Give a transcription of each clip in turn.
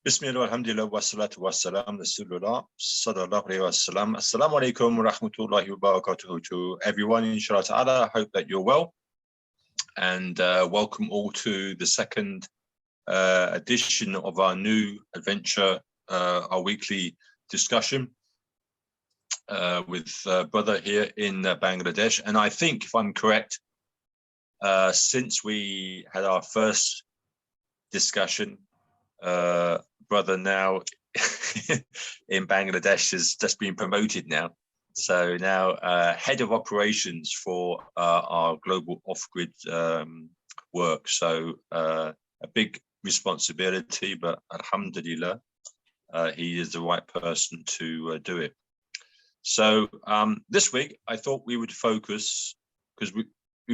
Bismillah, alhamdulillah, wa salatu wa salam, Rasulullah, sallallahu alayhi wa sallam. Assalamu alaikum wa rahmatullahi wa barakatuhu to everyone, inshallah ta'ala. I hope that you're well. And welcome all to the second edition of our new adventure, our weekly discussion with brother here in Bangladesh. And I think, if I'm correct, since we had our first discussion, brother now in Bangladesh has just been promoted now. So now head of operations for our global off-grid work. So a big responsibility, but alhamdulillah, he is the right person to do it. So this week, I thought we would focus, because we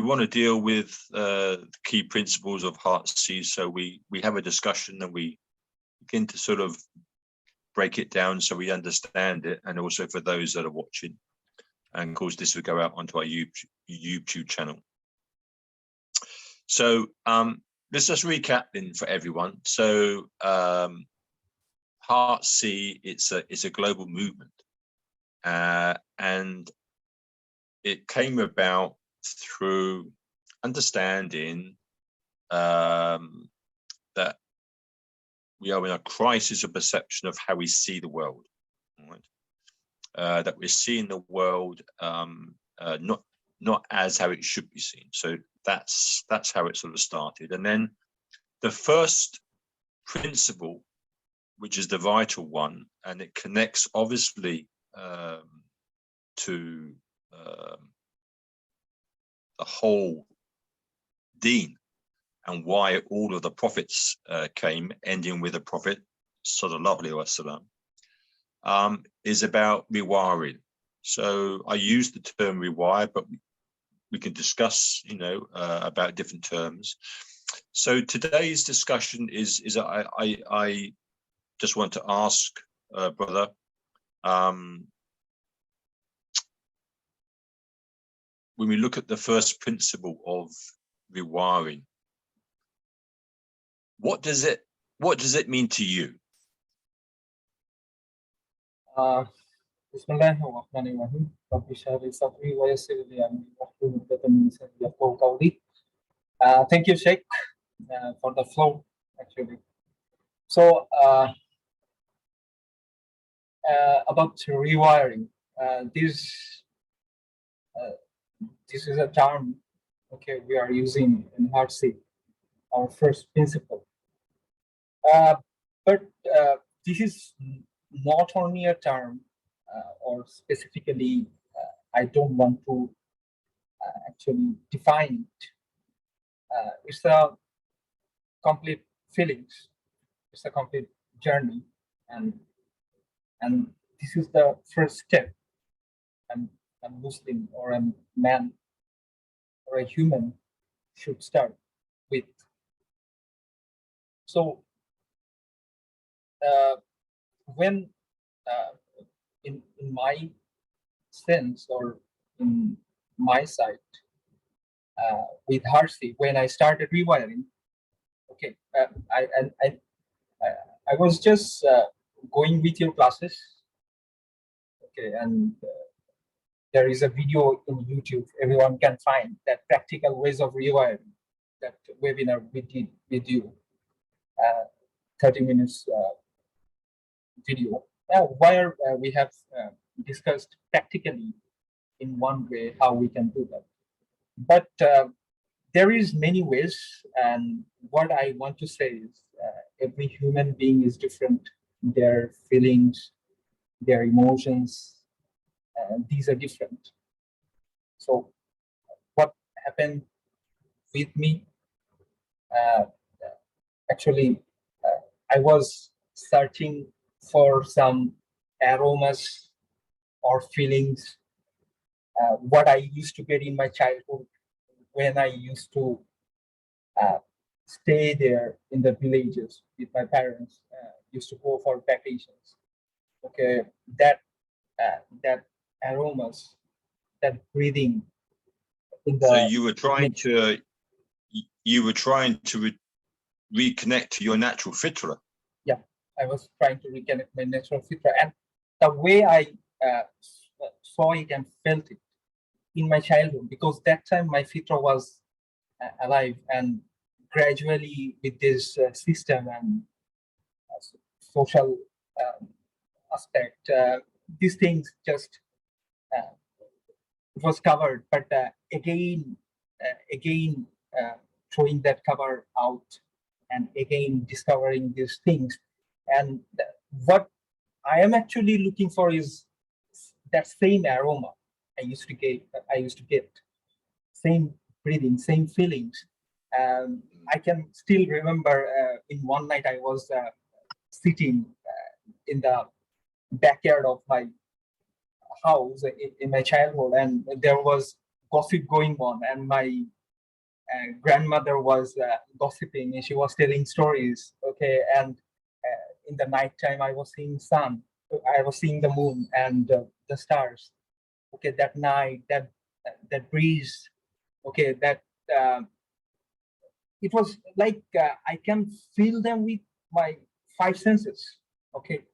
want to deal with the key principles of Heartseed. So we have a discussion and we begin to sort of break it down so we understand it, and also for those that are watching. And of course, this will go out onto our YouTube channel. So let's just recap then for everyone. So Heartseed, it's a global movement, and it came about through understanding that we are in a crisis of perception of how we see the world, right? That we're seeing the world not as how it should be seen. So that's how it sort of started. And then the first principle, which is the vital one, and it connects obviously to the whole deen, and why all of the prophets came, ending with the Prophet sallallahu alaihi wasallam, is about rewiring. So I use the term rewire, but we can discuss, about different terms. So today's discussion is I just want to ask, brother, when we look at the first principle of rewiring, what does it mean to you? Bismillahirrahmanirrahim. Thank you, Sheikh, for the flow, actually. So about rewiring, this is a term, okay, we are using in Heartseed, our first principle. But this is not only a term, or specifically, I don't want to actually define it. It's a complete feelings. It's a complete journey, and this is the first step. A Muslim or a man or a human should start with. So when in my sense, or in my side, with Heartseed, when I started rewiring, okay, I was just going with your classes, okay, and there is a video in YouTube, everyone can find that practical ways of rewiring, that webinar we did with you, 30 minutes video, where we have discussed practically in one way how we can do that. But there is many ways, and what I want to say is every human being is different. Their feelings, their emotions, these are different. So what happened with me, actually, I was searching for some aromas or feelings, what I used to get in my childhood when I used to stay there in the villages with my parents, used to go for vacations. Okay, that aromas, that breathing in the. So you were trying to reconnect to your natural fitra. Yeah, I was trying to reconnect my natural fitra, and the way I saw it and felt it in my childhood, because that time my fitra was alive, and gradually with this system and social aspect, these things just it was covered, but again throwing that cover out and again discovering these things. And what I am actually looking for is that same aroma I used to get, same breathing, same feelings. I can still remember in one night I was sitting in the backyard of my house in my childhood, and there was gossip going on, and my grandmother was gossiping, and she was telling stories. Okay, and in the night time I was seeing sun, I was seeing the moon and the stars. Okay, that night, that breeze. Okay, that it was like I can feel them with my 5 senses. Okay,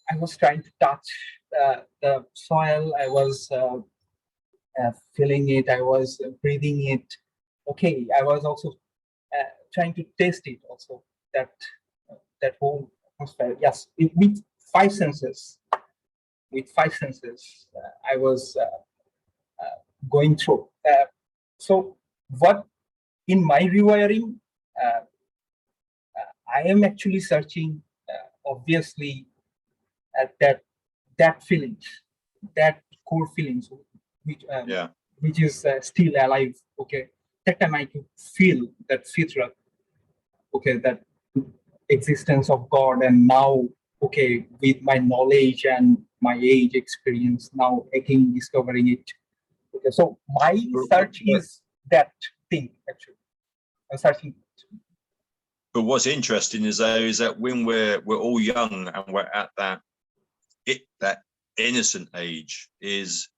I was trying to touch the soil. I was feeling it. I was breathing it. Okay, I was also trying to taste it. Also, that whole atmosphere. Yes, with 5 senses. With 5 senses, I was going through. So, what in my rewiring, I am actually searching, obviously, at that feelings, that core feelings, which is still alive. Okay, that time I could feel that fitra. Okay, that existence of God, and now, okay, with my knowledge and my age experience, now again discovering it. Okay, so my search is that thing actually. I'm searching. But what's interesting is that when we're all young and we're at that innocent age, is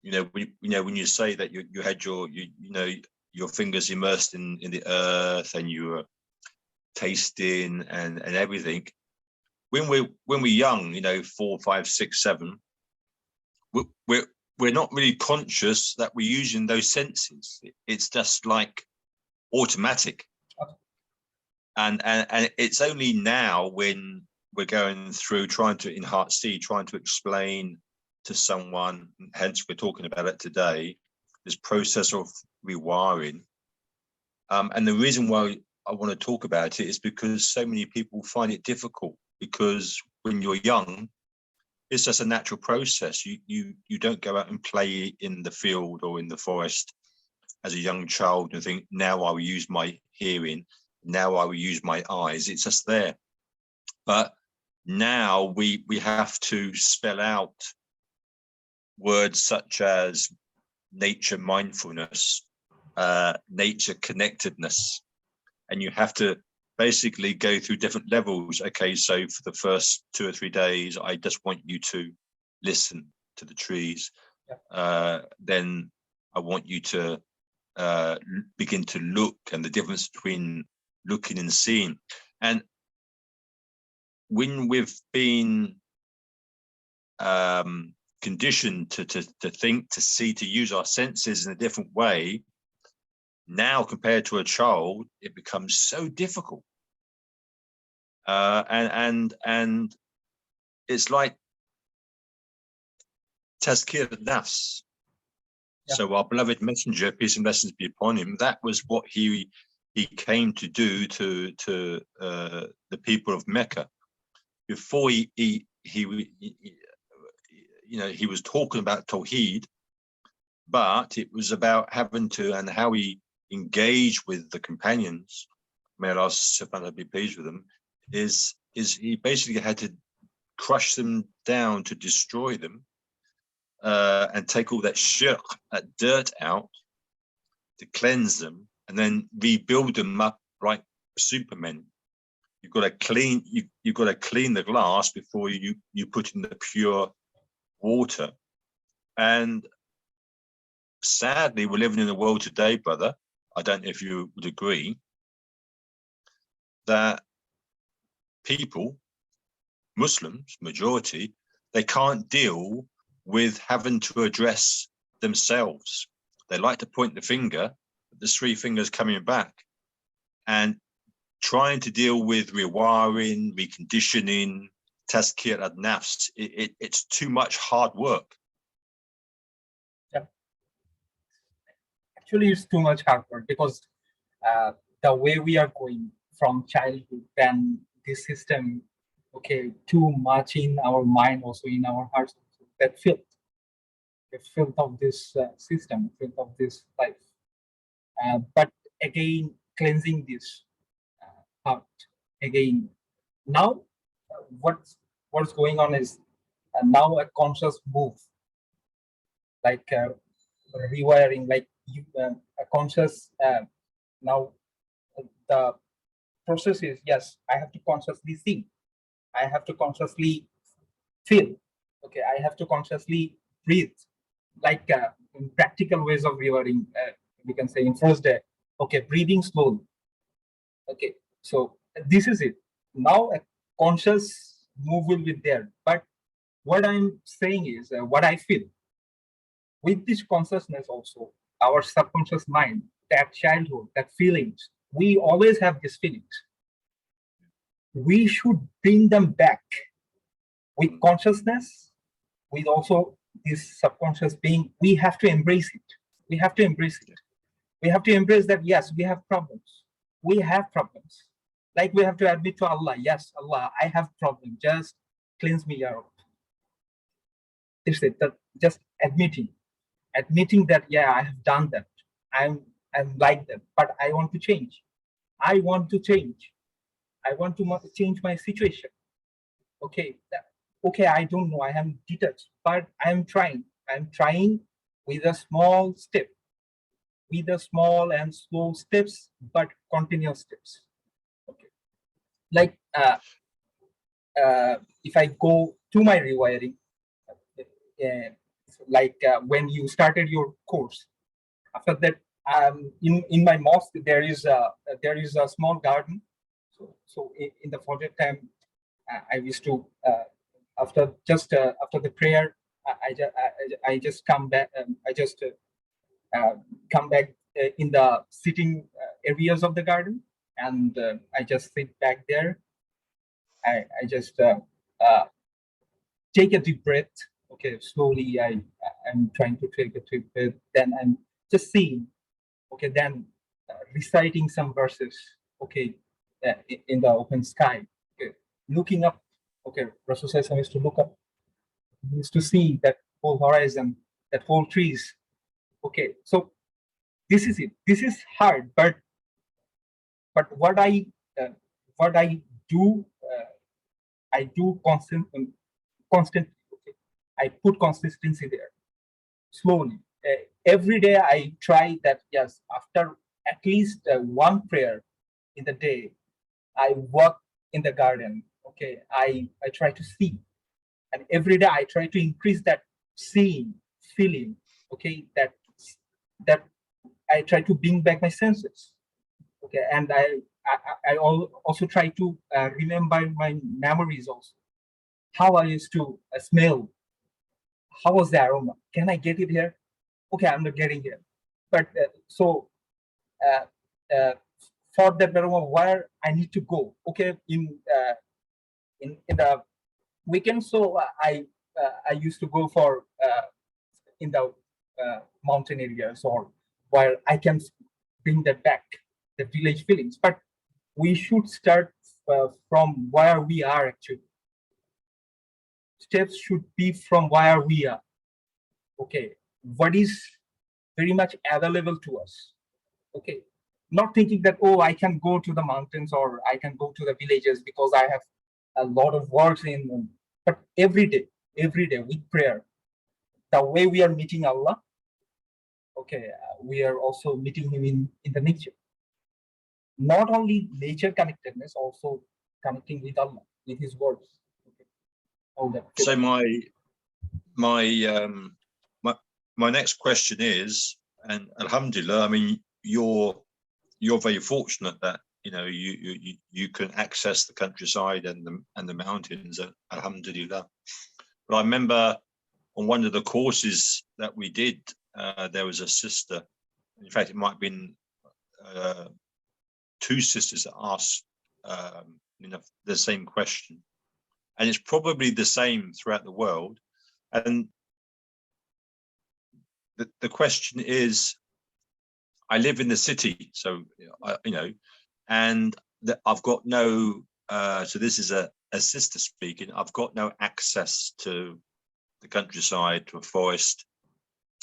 when you say that you had your fingers immersed in the earth and you were tasting and everything. When we're young, 4, 5, 6, 7, we're not really conscious that we're using those senses. It's just like automatic. Okay. And it's only now when we're going through trying to explain to someone, hence we're talking about it today, this process of rewiring. And the reason why I want to talk about it is because so many people find it difficult, because when you're young, it's just a natural process. You don't go out and play in the field or in the forest as a young child and think, now I will use my hearing, now I will use my eyes. It's just there. But now we have to spell out words such as nature mindfulness, nature connectedness, and you have to basically go through different levels. Okay, so for the first 2 or 3 days, I just want you to listen to the trees. Then I want you to begin to look, and the difference between looking and seeing. And when we've been conditioned to think, to see, to use our senses in a different way, now compared to a child, it becomes so difficult. And it's like tazkir nafs. Yeah. So our beloved messenger, peace and blessings be upon him, that was what he came to do to the people of Mecca. Before he was talking about Tawheed, but it was about having to, and how he engaged with the companions, may Allah subhanahu wa ta'ala be pleased with them, is he basically had to crush them down, to destroy them, and take all that shirk, that dirt out, to cleanse them, and then rebuild them up like Supermen. You've got to clean. You've got to clean the glass before you put in the pure water. And sadly, we're living in a world today, brother, I don't know if you would agree, that people, Muslims, majority, they can't deal with having to address themselves. They like to point the finger, there's three fingers coming back, and trying to deal with rewiring, reconditioning, tazkiyat ad-nafs, it's too much hard work. Yeah. Actually, it's too much hard work because the way we are going from childhood, then this system, okay, too much in our mind, also in our hearts, that filth, the filth of this system, filth of this life. But again, cleansing this heart again. Now, what's going on is now a conscious move, like rewiring, like a conscious. Now, the process is, yes, I have to consciously see, I have to consciously feel, okay, I have to consciously breathe, like in practical ways of rewiring. We can say in first day, okay, breathing slowly. Okay, so this is it. Now a conscious move will be there. But what I'm saying is what I feel. With this consciousness also, our subconscious mind, that childhood, that feelings, we always have these feelings. We should bring them back with consciousness, with also this subconscious being. We have to embrace it. We have to embrace it. We have to embrace that, yes, we have problems. We have problems. Like we have to admit to Allah, yes, Allah, I have problems. Just cleanse me out. It's it. That just admitting that, yeah, I have done that. I'm like that, but I want to change. I want to change. I want to change my situation. Okay, okay, I don't know. I am detached, but I'm trying. I'm trying with a small step, with the small and slow steps, but continuous steps. Okay, like if I go to my rewiring, like when you started your course, after that, in my mosque there is a small garden. So in the project time, I used to after the prayer, I just come back. I just come back in the sitting areas of the garden, and I just sit back there. I just take a deep breath. Okay, slowly I'm trying to take a deep breath. Then I'm just seeing. Okay, then reciting some verses. Okay, in the open sky. Okay, looking up. Okay, Rasul used to look up. He used to see that whole horizon, that whole trees. Okay, so this is it. This is hard, but what I do, I do constantly. Okay? I put consistency there. Slowly, every day I try that. Yes, after at least one prayer in the day, I walk in the garden. Okay, I try to see, and every day I try to increase that seeing, feeling. Okay, that I try to bring back my senses. Okay, and I also try to remember my memories also. How I used to smell. How was the aroma? Can I get it here? Okay, I'm not getting it. But so for that aroma, where I need to go? Okay, in the weekend, so I used to go for in the mountain areas, or where I can bring that back, the village feelings. But we should start from where we are actually. Steps should be from where we are. Okay, what is very much available to us. Okay, not thinking that, oh, I can go to the mountains or I can go to the villages because I have a lot of works in them. But every day with prayer, the way we are meeting Allah, okay, we are also meeting Him in the nature. Not only nature connectedness, also connecting with Allah, with His words. Okay. All that. So my next question is, and Alhamdulillah, I mean, your you're very fortunate that you can access the countryside and the mountains, alhamdulillah. But I remember on one of the courses that we did, there was a sister. In fact, it might have been two sisters that asked the same question, and it's probably the same throughout the world. And the question is, I live in the city, so and I've got no. So this is a sister speaking. I've got no access to the countryside, to a forest,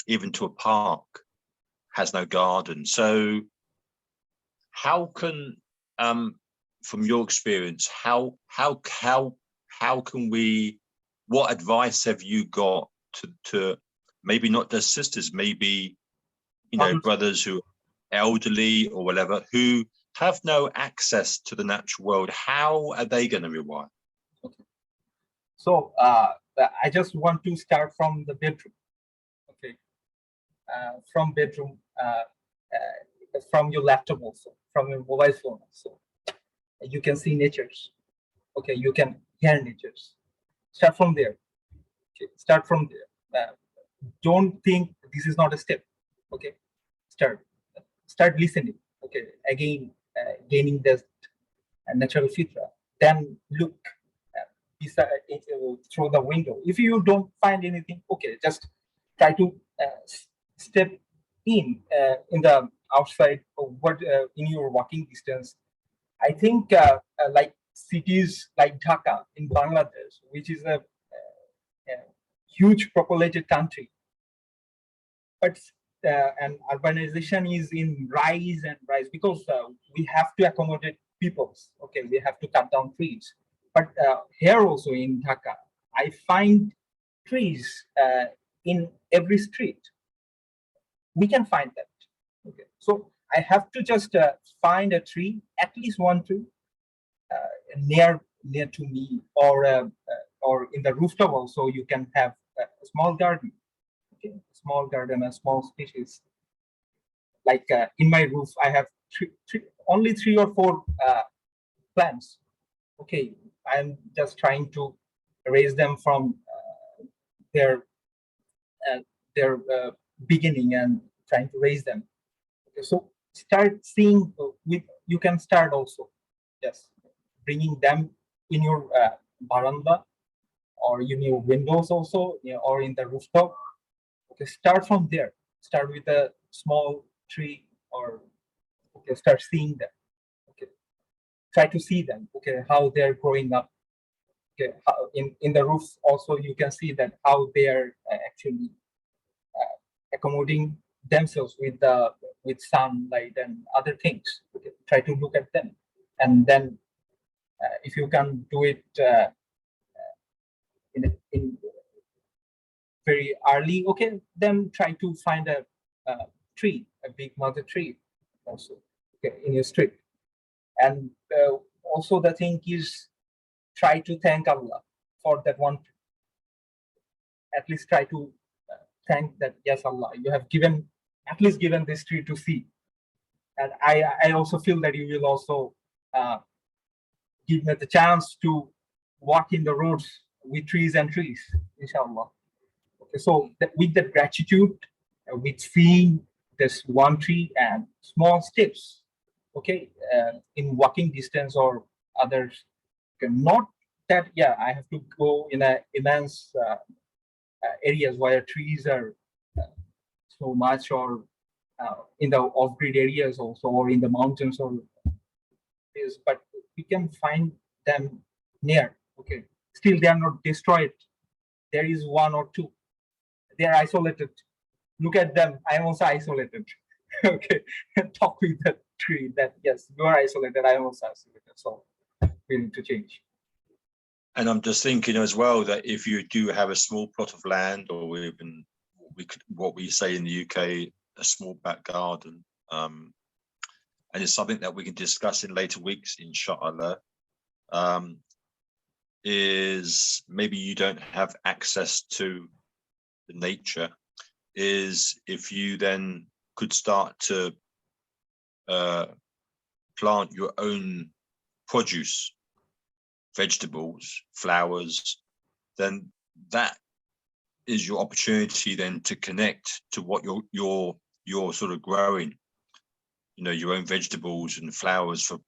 even to a park. Has no garden. So how can, from your experience, how can we? What advice have you got to maybe not just sisters, maybe brothers who are elderly or whatever, who have no access to the natural world? How are they going to rewire? Okay. So I just want to start from the bedroom. Okay. From bedroom, from your laptop also, from your mobile phone also. You can see natures. Okay, you can hear natures. Start from there. Okay, start from there. Don't think this is not a step. Okay, start listening. Okay, again, gaining the natural fitra. Then look through the window. If you don't find anything, okay, just try to step in the outside of what in your walking distance. I think like cities like Dhaka in Bangladesh, which is a huge populated country, but and urbanization is in rise and rise because we have to accommodate peoples. Okay, we have to cut down trees. But here also in Dhaka, I find trees in every street. We can find that. Okay, so I have to just find a tree, at least one tree, near to me, or in the rooftop also. You can have a small garden. Okay, small garden, a small species. Like in my roof, I have only 3 or 4 plants. Okay, I'm just trying to raise them from their beginning and trying to raise them. Okay, so start seeing you can start also, yes, bringing them in your veranda or in your windows also, or in the rooftop. Okay, start from there. Start with a small tree, or okay, start seeing them. Okay, try to see them. Okay, how they're growing up. Okay, in the roof also you can see that how they are actually accommodating themselves with sunlight and other things. Okay, try to look at them, and then if you can do it in very early, okay, then try to find a tree, a big mother tree also, okay, in your street. And also the thing is, try to thank Allah for that one tree. At least try to thank that, yes, Allah, you have at least given this tree to see. And I also feel that you will also give me the chance to walk in the roads with trees and trees, inshallah. Okay, so with the gratitude, with seeing this one tree and small steps, okay, in walking distance or others, okay, not that, yeah, I have to go in a immense areas where trees are so much, or in the off-grid areas also, or in the mountains, or is, but we can find them near. Okay, still they are not destroyed. There is 1 or 2. They are isolated. Look at them. I am also isolated. Okay, talk with the tree that, yes, you are isolated. I am also isolated. So we need to change. And I'm just thinking as well that if you do have a small plot of land, or even what we say in the UK, a small back garden, and it's something that we can discuss in later weeks, inshallah, is maybe you don't have access to the nature, is if you then could start to plant your own produce, vegetables, flowers, then that is your opportunity then to connect to what you're sort of growing, you know, your own vegetables and flowers for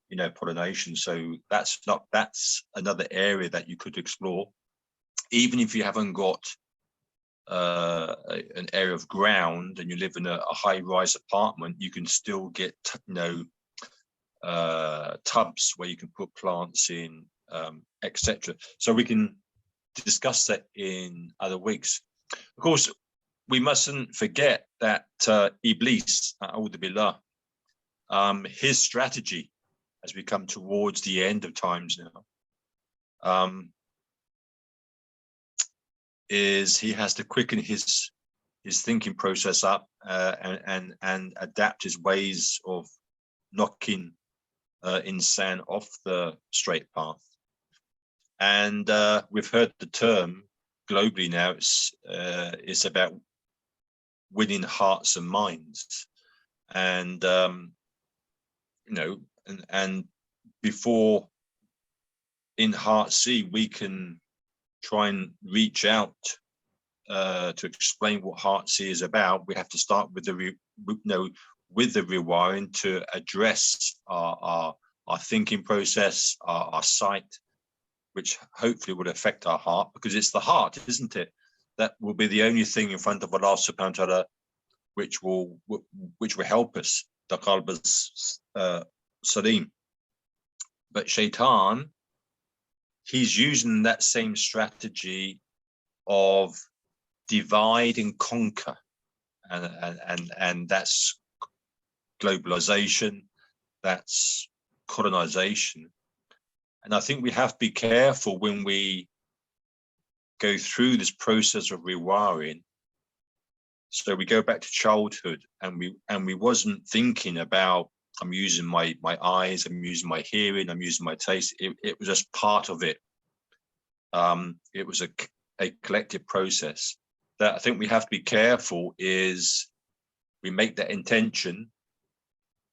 you know, pollination. So that's another area that you could explore, even if you haven't got an area of ground and you live in a high-rise apartment. You can still get, you know, tubs where you can put plants in, etc. So we can discuss that in other weeks. Of course, we mustn't forget that Iblis, A'udhu Billah, his strategy as we come towards the end of times now, is he has to quicken his thinking process up and adapt his ways of knocking insan off the straight path. And we've heard the term globally now. It's about winning hearts and minds, and you know, and before in Heartsea we can try and reach out to explain what Heartsea is about. We have to start with the with the rewiring to address our thinking process, our sight, which hopefully would affect our heart, because it's the heart, isn't it, that will be the only thing in front of Allah subhanahu wa ta'ala which will help us, the qalb salim. But shaitan, he's using that same strategy of divide and conquer, and that's globalization, that's colonization. And I think we have to be careful when we go through this process of rewiring. So we go back to childhood, and we wasn't thinking about, I'm using my eyes, I'm using my hearing, I'm using my taste. It was just part of it. It was a collective process. That I think we have to be careful is we make that intention.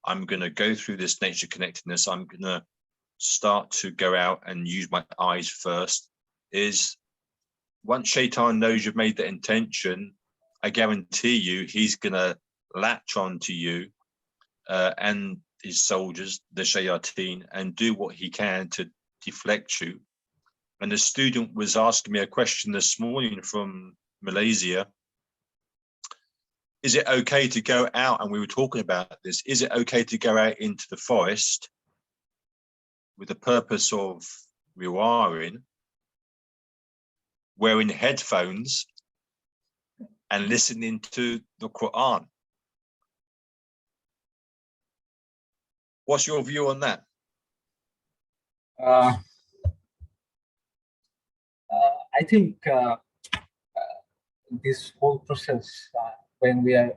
I'm going to go through this nature connectedness. I'm going to start to go out and use my eyes first. Is once shaitan knows you've made that intention, I guarantee you he's going to latch on to you and his soldiers, the shayateen, and do what he can to deflect you. And the student was asking me a question this morning from Malaysia. Is it okay to go out, and we were talking about this, is it okay to go out into the forest with the purpose of rewiring, wearing headphones and listening to the Quran? What's your view on that? I think this whole process, when we are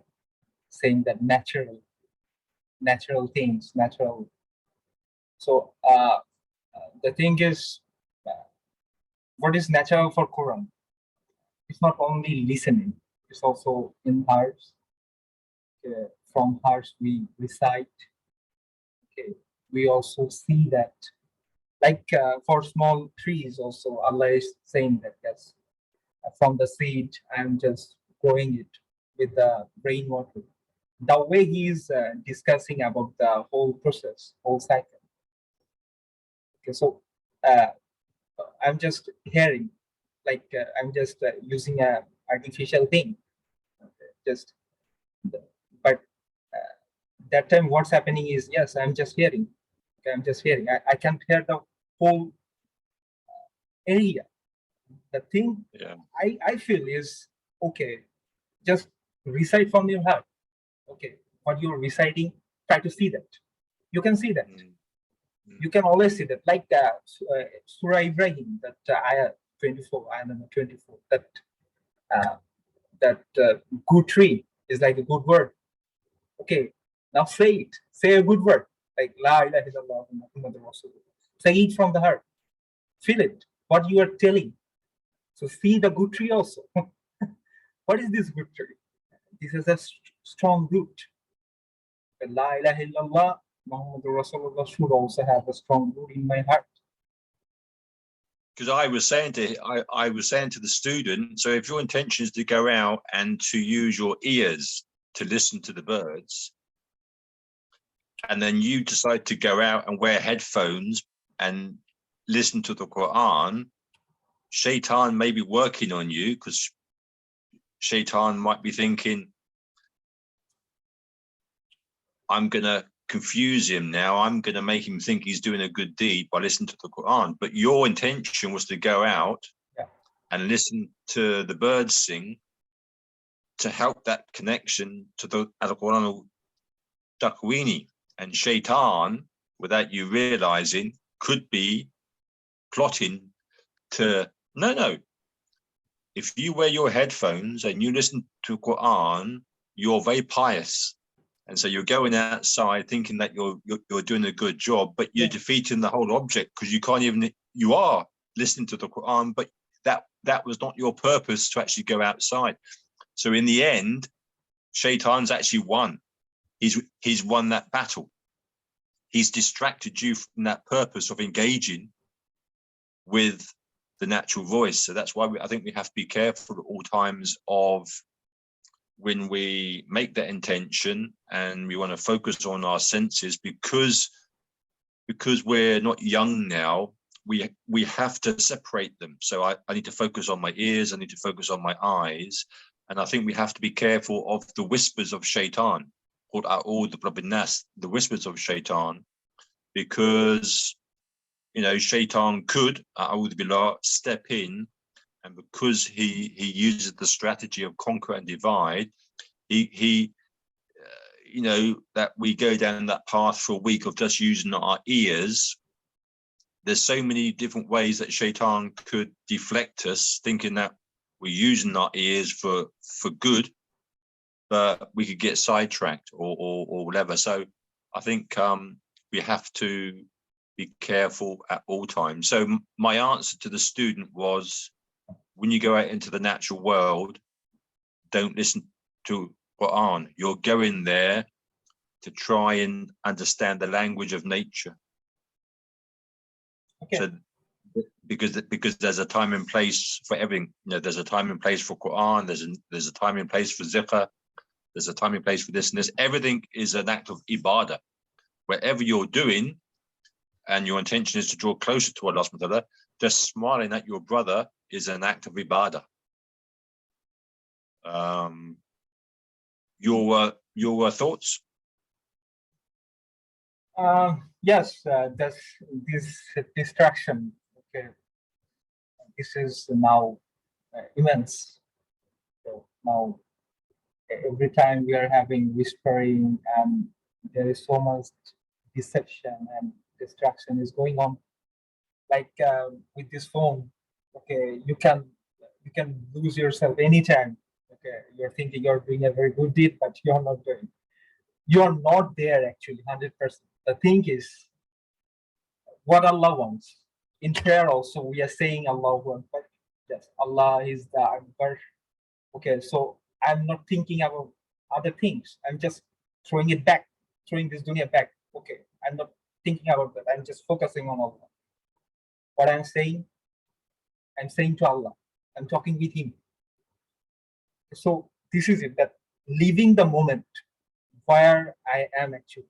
saying that natural things, natural. So the thing is, what is natural for Quran? It's not only listening, it's also in hearts. From hearts we recite. Okay, we also see that, like for small trees also, Allah is saying that, yes, from the seed I'm just growing it with the rainwater. The way he is discussing about the whole process, whole cycle. Okay, so I'm just hearing, like I'm just using a artificial thing. Just, but that time what's happening is, yes, I'm just hearing. Okay, I'm just hearing. I can't hear the whole area. The thing I feel is, okay, just recite from your heart. Okay, what you're reciting, try to see that. You can see that. You can always see that, like Surah Ibrahim, that ayah 24, ayah number 24, that good tree is like a good word. Okay, now say it. Say a good word, like La ilaha illallah Muhammed Rasulullah. Say it from the heart. Feel it, what you are telling. So see the good tree also. What is this good tree? This is a strong root. La ilaha illallah Muhammad Rasulullah should also have a strong root in my heart. Because I was saying to the student, so if your intention is to go out and to use your ears to listen to the birds, and then you decide to go out and wear headphones and listen to the Quran, Shaitan may be working on you, because Shaitan might be thinking, I'm going to confuse him now. I'm going to make him think he's doing a good deed by listening to the Quran. But your intention was to go out and listen to the birds sing to help that connection to the Al-Quran al-Taqwini. And Shaitan, without you realizing, could be plotting to, no. If you wear your headphones and you listen to Quran, you're very pious. And so you're going outside thinking that you're doing a good job, but you're defeating the whole object, because you are listening to the Quran, but that was not your purpose to actually go outside. So in the end, Shaitan's actually won. He's won that battle. He's distracted you from that purpose of engaging with the natural voice. So that's why I think we have to be careful at all times of when we make that intention, and we want to focus on our senses, because we're not young now, we have to separate them. So I need to focus on my ears, I need to focus on my eyes, and I think we have to be careful of the whispers of Shaitan, called the whispers of Shaitan, because Shaitan could step in, and because he uses the strategy of conquer and divide, he that we go down that path for a week of just using our ears. There's so many different ways that Shaitan could deflect us, thinking that we're using our ears for good, but we could get sidetracked or whatever. So I think we have to be careful at all times. So my answer to the student was, when you go out into the natural world, don't listen to Quran. You're going there to try and understand the language of nature. Okay. So because there's a time and place for everything. There's a time and place for Quran. There's a time and place for zikr. There's a time and place for this and this. Everything is an act of ibadah. Wherever you're doing, and your intention is to draw closer to Allah subhanahu wa ta'ala, just smiling at your brother is an act of ibadah. Your thoughts? Yes, that's this distraction. Okay, this is now immense. So now, every time we are having whispering, and there is so much deception and distraction is going on. Like with this phone, okay, you can lose yourself anytime. Okay, you're thinking you're doing a very good deed, but you're not doing. You're not there actually, 100%. The thing is, what Allah wants. In prayer also, we are saying Allah wants, but yes, Allah is the Akbar. Okay, so I'm not thinking about other things. I'm just throwing it back, throwing this dunya back. Okay, I'm not thinking about that. I'm just focusing on Allah. What I'm saying to Allah. I'm talking with Him. So this is it, that living the moment where I am actually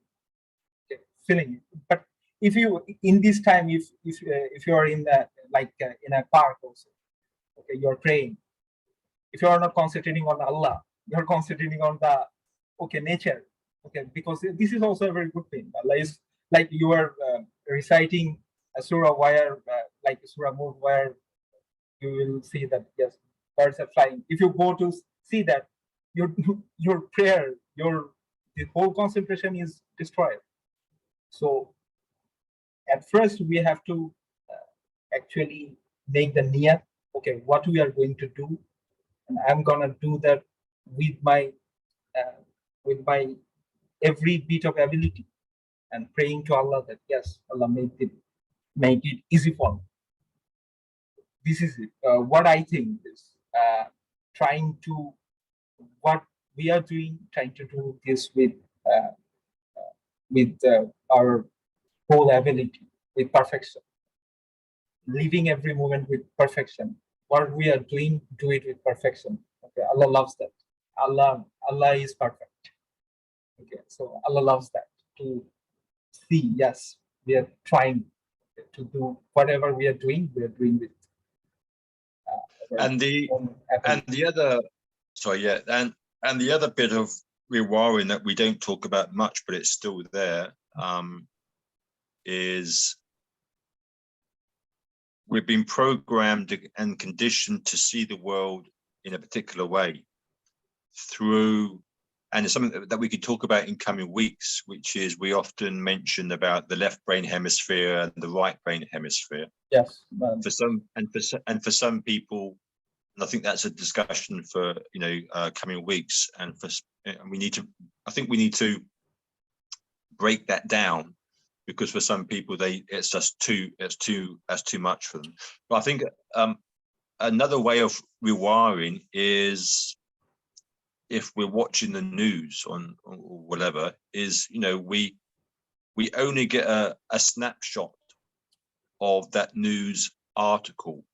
feeling it. But if you in this time, if you are in the in a park also, okay, you're praying. If you are not concentrating on Allah, you're concentrating on the nature. Okay, because this is also a very good thing. Allah is like you are reciting a surah where like a surah mode where you will see that yes, birds are flying. If you go to see that, your prayer, the whole concentration is destroyed. So at first we have to actually make the niyat. Okay, what we are going to do, and I'm gonna do that with my every bit of ability, and praying to Allah that yes, Allah make it easy for me. This is it. What I think is what we are doing, trying to do this with with our whole ability, with perfection, living every moment with perfection. What we are doing, do it with perfection. Okay, Allah loves that. Allah is perfect. Okay, so Allah loves that. To see, yes, we are trying to do whatever we are doing with and the other, sorry, yeah, and the other bit of rewiring that we don't talk about much, but it's still there, is we've been programmed and conditioned to see the world in a particular way through, and it's something that we could talk about in coming weeks, which is we often mention about the left brain hemisphere and the right brain hemisphere. Yes. For some some people, and I think that's a discussion for coming weeks, and we need to. I think we need to break that down, because for some people it's too much for them. But I think another way of rewiring is, if we're watching the news or whatever, is we only get a snapshot of that news article.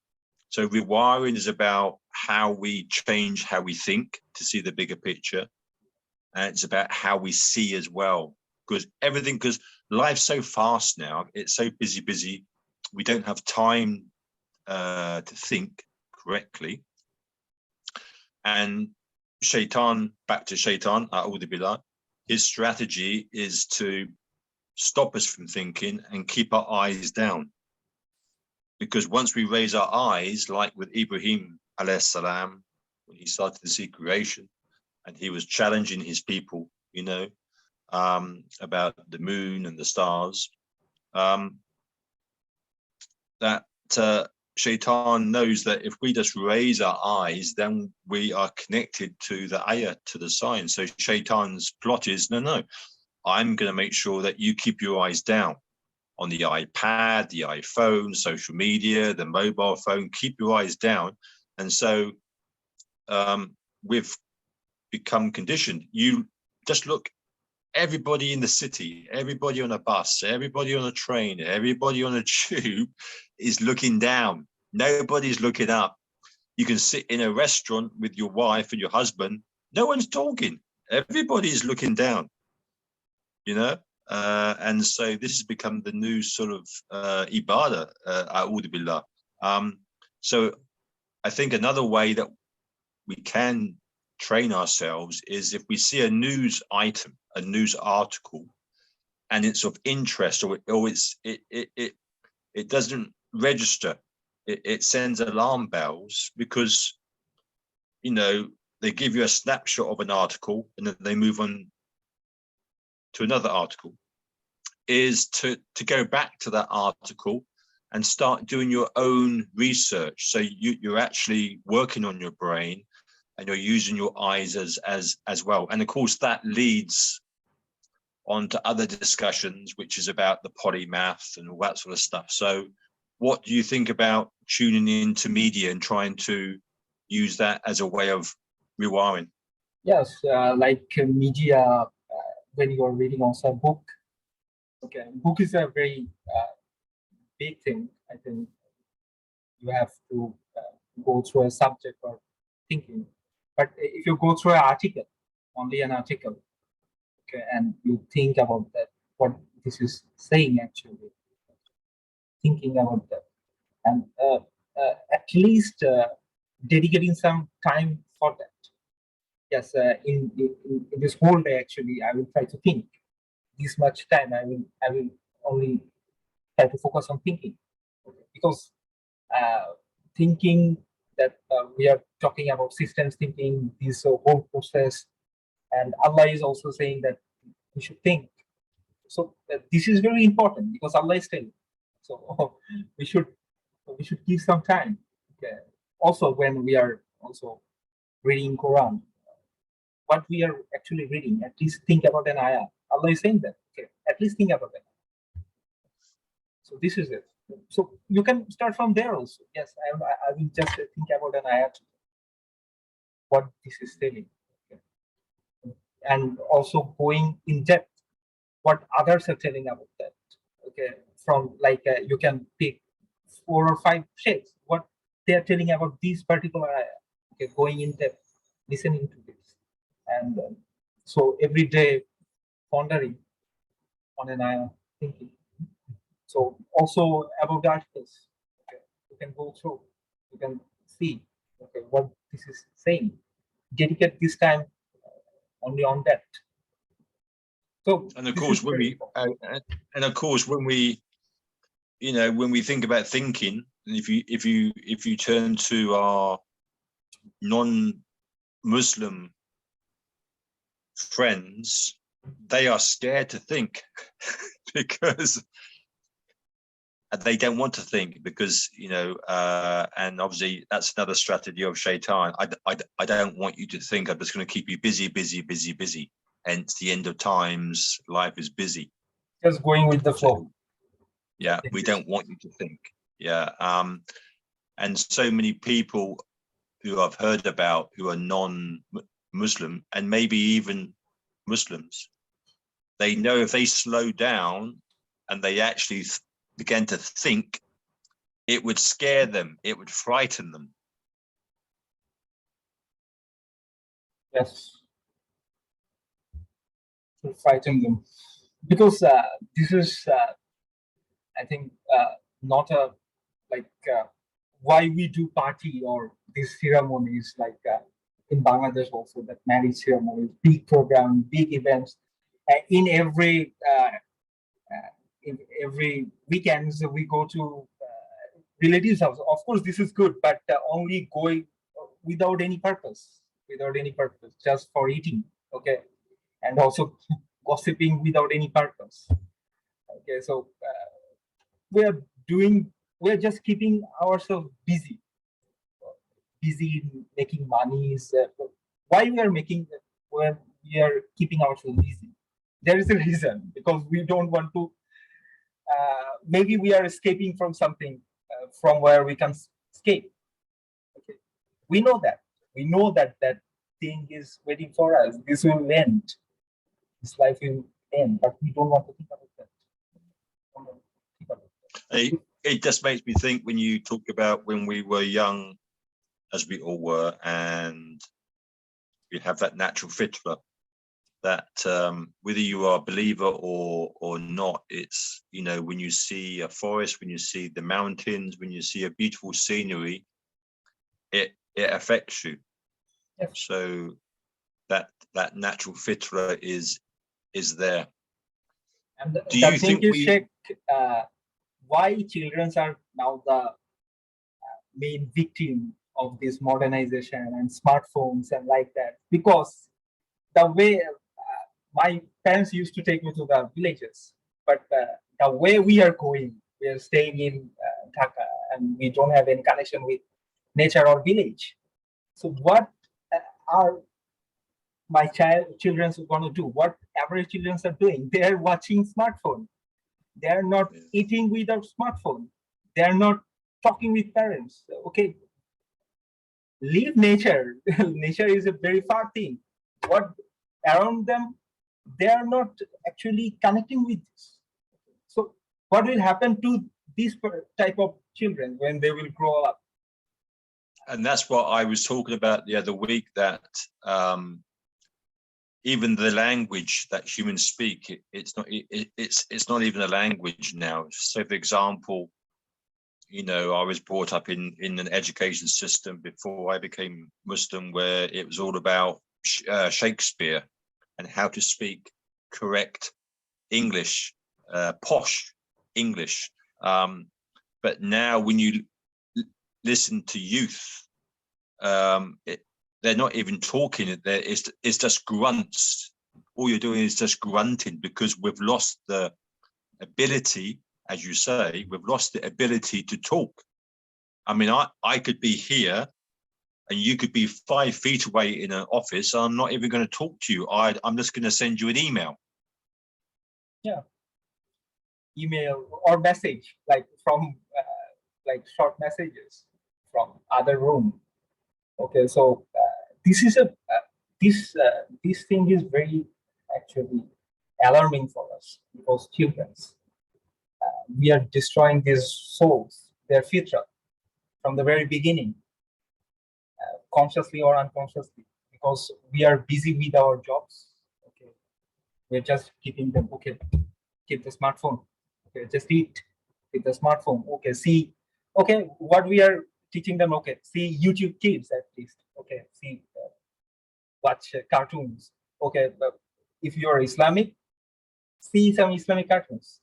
So rewiring is about how we change how we think to see the bigger picture, and it's about how we see as well. Because life's so fast now, it's so busy. We don't have time to think correctly. And back to Shaitan, A'udhu Billah, his strategy is to stop us from thinking and keep our eyes down. Because once we raise our eyes, like with Ibrahim alayhi salam, when he started to see creation, and he was challenging his people, about the moon and the stars, that Shaitan knows that if we just raise our eyes, then we are connected to the ayah, to the sign. So Shaitan's plot is, no, I'm going to make sure that you keep your eyes down on the iPad, the iPhone, social media, the mobile phone. Keep your eyes down. And so we've become conditioned. You just look, everybody in the city, everybody on a bus, everybody on a train, everybody on a tube is looking down. Nobody's looking up. You can sit in a restaurant with your wife and your husband. No one's talking. Everybody's looking down, and so this has become the new sort of ibadah, a'udhu billah. So I think another way that we can train ourselves is, if we see a news item, a news article, and it's of interest, or it doesn't register, it sends alarm bells, because they give you a snapshot of an article and then they move on to another article, is to go back to that article and start doing your own research. So you're actually working on your brain, and you're using your eyes as well. And of course, that leads on to other discussions, which is about the polymath and all that sort of stuff. So what do you think about tuning into media and trying to use that as a way of rewiring? Yes, like media, when you are reading also a book. Okay, book is a very big thing. I think you have to go through a subject or thinking. But if you go through an article, only an article, okay, and you think about that, what this is saying actually, thinking about that, and at least dedicating some time for that. Yes, in this whole day, actually, I will try to think. This much time, I will only try to focus on thinking, okay? Because thinking that we are talking about systems thinking, this whole process, and Allah is also saying that we should think. So this is very important, because Allah is telling. So we should give some time. Okay. Also, when we are also reading Quran, what we are actually reading, at least think about an ayah. Allah is saying that. Okay, at least think about that. So this is it. So you can start from there also. Yes, I will just think about an ayah, what this is telling. Okay. And also going in depth. what others are telling about that. Okay, from like you can pick 4 or 5 sheikhs, what they are telling about this particular area. Okay, going in depth, listening to this, and so every day pondering on an eye, thinking. So also about the articles, okay, you can go through, you can see, okay, what this is saying. Dedicate this time only on that. So, and of course, when we you know, when we think about thinking, and if you turn to our non-Muslim friends, they are scared to think because they don't want to think, because, you know, and obviously that's another strategy of Shaitan. I don't want you to think. I'm just going to keep you busy. Hence the end of times, life is busy. Just going with the flow. So, yeah, we don't want you to think. Yeah. And so many people who I've heard about who are non-Muslim and maybe even Muslims, they know if they slow down and they actually began to think, it would scare them, it would frighten them. Yes. To frighten them. Because this is, I think, not a, like, why we do party or these ceremonies, like in Bangladesh also, that marriage ceremonies, big program, big events. In every weekends we go to relatives' house. Of course, this is good, but only going without any purpose, just for eating. Okay, and also gossiping without any purpose. Okay, so we're just keeping ourselves busy in making money. Why we are keeping ourselves busy? There is a reason, because we don't want to. Maybe we are escaping from something, from where we can escape. Okay, we know that that thing is waiting for us. This will end. This life will end, but we don't want to think about that. It just makes me think when you talk about when we were young, as we all were, and we have that natural fitra that whether you are a believer or not, it's, you know, when you see a forest, when you see the mountains, when you see a beautiful scenery, it affects you. Yes. So that natural fitra is there. And do you think Sheikh, why children are now the main victim of this modernization and smartphones and like that? Because the way my parents used to take me to the villages, but the way we are going, we are staying in Dhaka, and we don't have any connection with nature or village. So what are my children going to do? What average children are doing? They are watching smartphone. They are not eating without smartphone. They are not talking with parents. Okay, leave nature. Nature is a very far thing. What around them, they are not actually connecting with this. So what will happen to this type of children when they will grow up? And that's what I was talking about the other week, that even the language that humans speak, it's not even a language now. So for example, you know, I was brought up in an education system before I became Muslim, where it was all about Shakespeare and how to speak correct English, posh English. But now when you listen to youth, they're not even talking. It's just grunts. All you're doing is just grunting, because we've lost the ability, as you say, we've lost the ability to talk. I mean, I could be here and you could be 5 feet away in an office. I'm not even going to talk to you. I'm just going to send you an email. Yeah. Email or message, like from like short messages from other room. Okay, so this is this thing is very actually alarming for us because children's we are destroying their souls, their future from the very beginning, consciously or unconsciously, because we are busy with our jobs. Okay, we're just keeping them. Okay, keep the smartphone. Okay, just eat with the smartphone. Okay, see. Okay, what we are teaching them. Okay, see YouTube Kids at least. Okay, see, watch cartoons. Okay, but if you are Islamic, see some Islamic cartoons.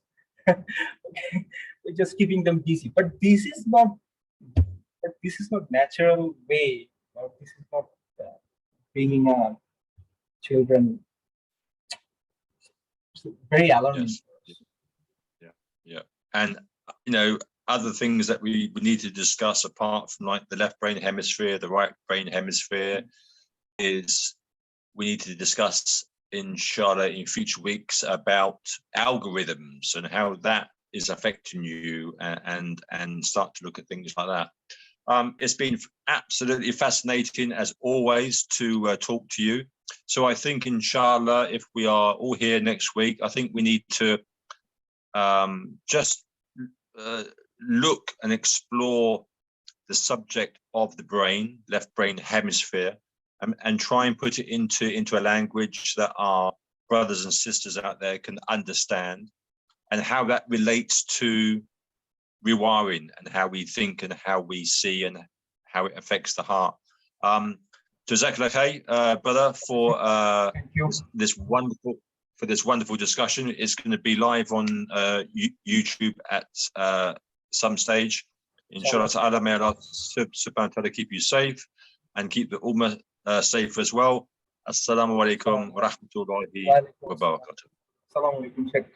Okay, we're just keeping them busy, but this is not natural way, or this is not bringing children. It's very alarming. Yes. Yeah, and other things that we need to discuss apart from like the left brain hemisphere, the right brain hemisphere, is we need to discuss, inshallah, in future weeks about algorithms and how that is affecting you, and start to look at things like that. It's been absolutely fascinating as always to talk to you. So I think, inshallah, if we are all here next week, I think we need to just look and explore the subject of the brain, left brain hemisphere, and try and put it into a language that our brothers and sisters out there can understand, and how that relates to rewiring and how we think and how we see and how it affects the heart. Jazakallah khair, brother, for this wonderful discussion. It's going to be live on YouTube at some stage. Inshallah ta'ala, may Allah subhanahu wa ta'ala keep you safe and keep the ummah safe as well. Assalamu alaikum wa rahmatullahi wa barakatuh. Assalamu alaikum, Sheikh.